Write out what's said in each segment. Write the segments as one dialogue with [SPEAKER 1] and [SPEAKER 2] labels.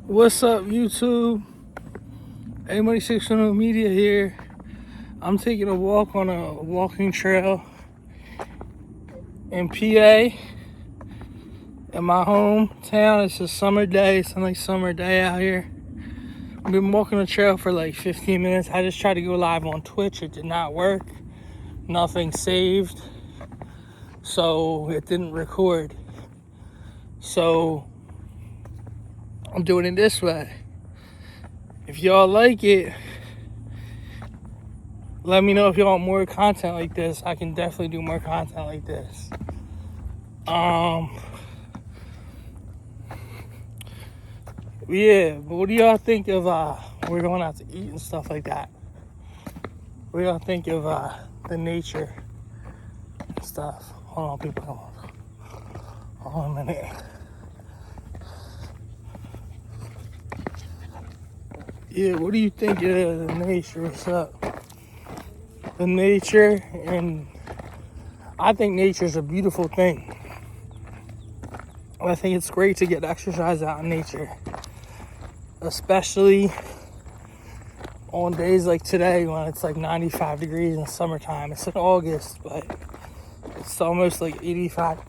[SPEAKER 1] What's up, YouTube? A-Money610 Media here. I'm taking a walk on a walking trail in PA in my hometown. It's a summer day. It's a nice summer day out here. I've been walking the trail for like 15 minutes. I just tried to go live on Twitch. It did not work. Nothing saved. So it didn't record. So I'm doing it this way. If y'all like it, let me know if y'all want more content like this. I can definitely do more content like this. Yeah, but what do y'all think of we're going out to eat and stuff like that? What do y'all think of the nature and stuff? Hold on, people, hold on a minute. Yeah, what do you think of the nature? What's up? The nature, and I think nature is a beautiful thing. I think it's great to get exercise out in nature, especially on days like today when it's like 95 degrees in the summertime. It's in August, but it's almost like 85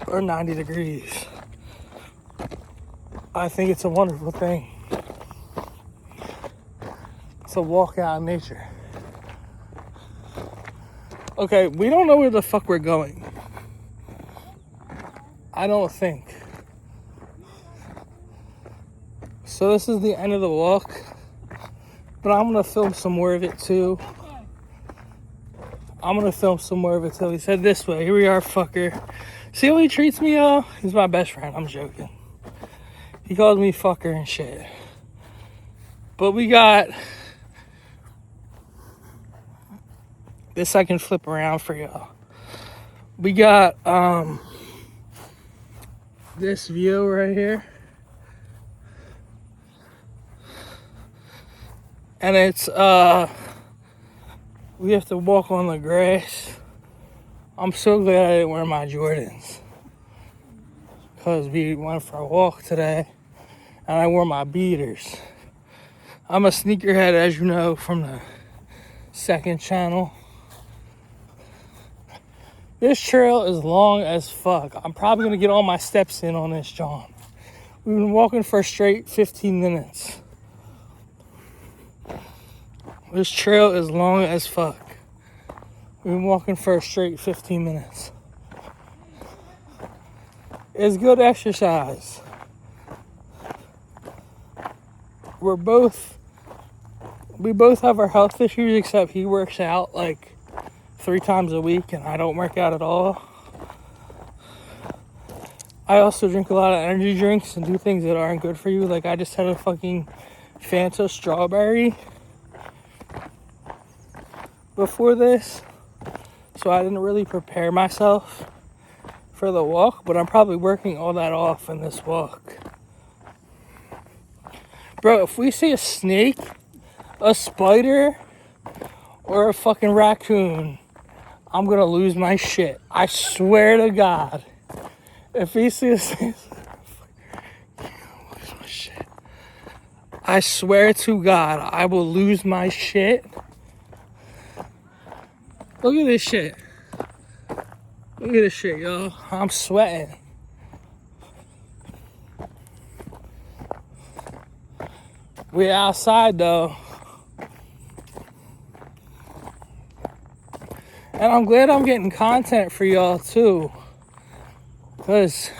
[SPEAKER 1] or 90 degrees. I think it's a wonderful thing to walk out in nature. Okay, we don't know where the fuck we're going. I don't think. So this is the end of the walk, but I'm gonna film some more of it too. He said this way. Here we are, fucker. See how he treats me, y'all? He's my best friend. I'm joking. He calls me fucker and shit. But we got this. I can flip around for y'all. We got this view right here. And it's we have to walk on the grass. I'm so glad I didn't wear my Jordans, because we went for a walk today and I wore my beaters. I'm a sneakerhead, as you know, from the second channel. This trail is long as fuck. I'm probably gonna get all my steps in on this, John. We've been walking for a straight 15 minutes. This trail is long as fuck. We've been walking for a straight 15 minutes. It's good exercise. We both have our health issues, except he works out like 3 times a week and I don't work out at all. I also drink a lot of energy drinks and do things that aren't good for you. Like I just had a fucking Fanta strawberry before this, so I didn't really prepare myself for the walk, but I'm probably working all that off in this walk. Bro, if we see a snake, a spider, or a fucking raccoon, I'm gonna lose my shit. I swear to God. If we see a snake, lose my shit. I swear to God, I will lose my shit. Look at this shit. Look at this shit, y'all. I'm sweating. We're outside though. And I'm glad I'm getting content for y'all too, because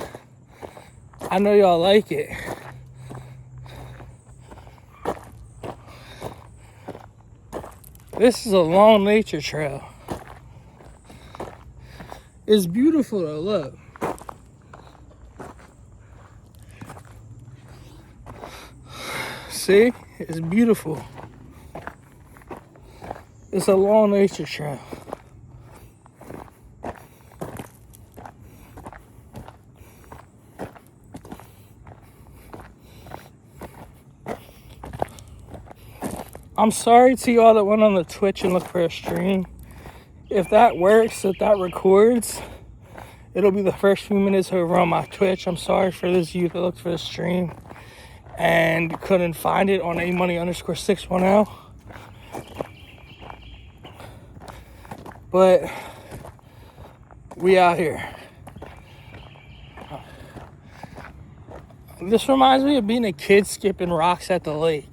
[SPEAKER 1] I know y'all like it. This is a long nature trail. It's beautiful though, look. See? It's beautiful. It's a long nature trail. I'm sorry to y'all that went on the Twitch and looked for a stream. If that works, if that records, it'll be the first few minutes over on my Twitch. I'm sorry for those of you that looked for the stream. and couldn't find it on amoney_610. But we out here. This reminds me of being a kid skipping rocks at the lake.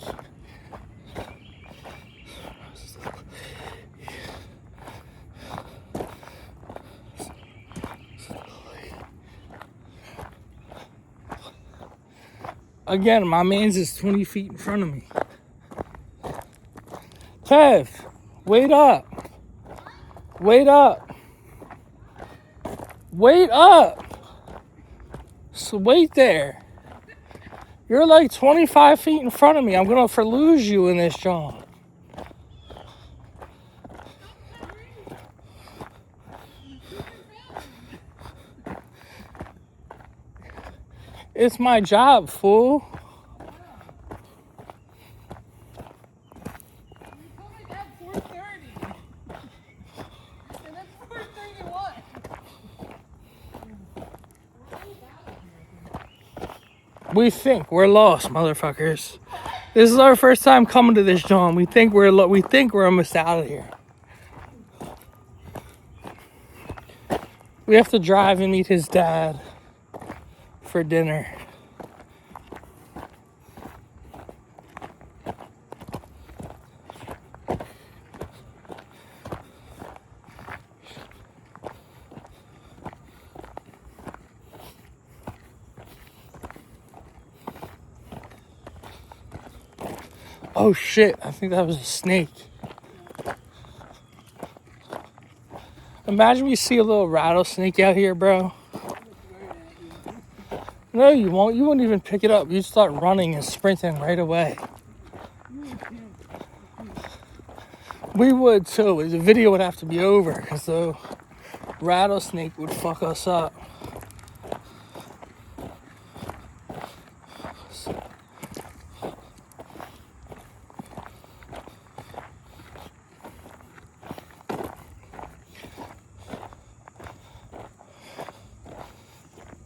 [SPEAKER 1] Again, my man's is 20 feet in front of me. Kev, wait up. Wait up. Wait up. So wait there. You're like 25 feet in front of me. I'm going to lose you in this, John. It's my job, fool. We think we're lost, motherfuckers. This is our first time coming to this, John. We think we're almost out of here. We have to drive and meet his dad for dinner. Oh shit, I think that was a snake. Imagine we see a little rattlesnake out here, bro. No, you won't. You won't even pick it up. You'd start running and sprinting right away. We would too. The video would have to be over because the rattlesnake would fuck us up.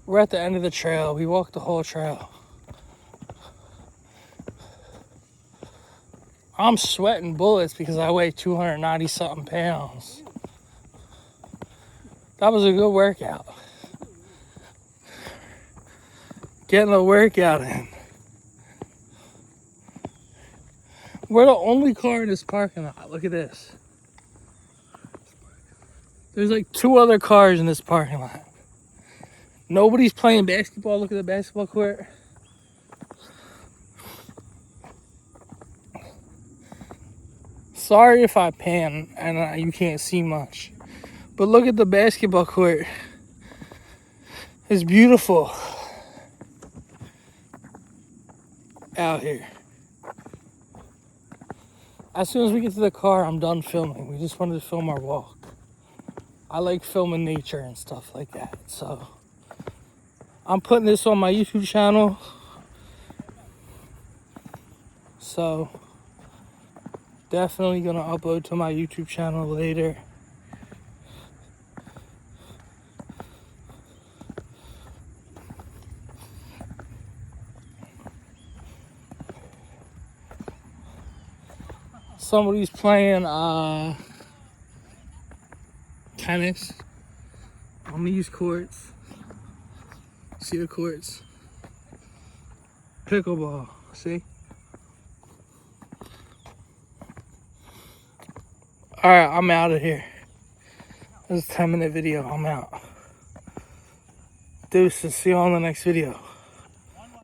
[SPEAKER 1] We're at the end of the trail. We walked the whole trail. I'm sweating bullets because I weigh 290 something pounds. That was a good workout. Getting a workout in. We're the only car in this parking lot. Look at this. There's like 2 other cars in this parking lot. Nobody's playing basketball. Look at the basketball court. Sorry if I pan and you can't see much. But look at the basketball court. It's beautiful out here. As soon as we get to the car, I'm done filming. We just wanted to film our walk. I like filming nature and stuff like that. So I'm putting this on my YouTube channel. So definitely gonna upload to my YouTube channel later. Somebody's playing tennis on these courts. See the courts? Pickleball, see? Alright, I'm out of here. This is a 10-minute video. I'm out. Deuces. See you on the next video.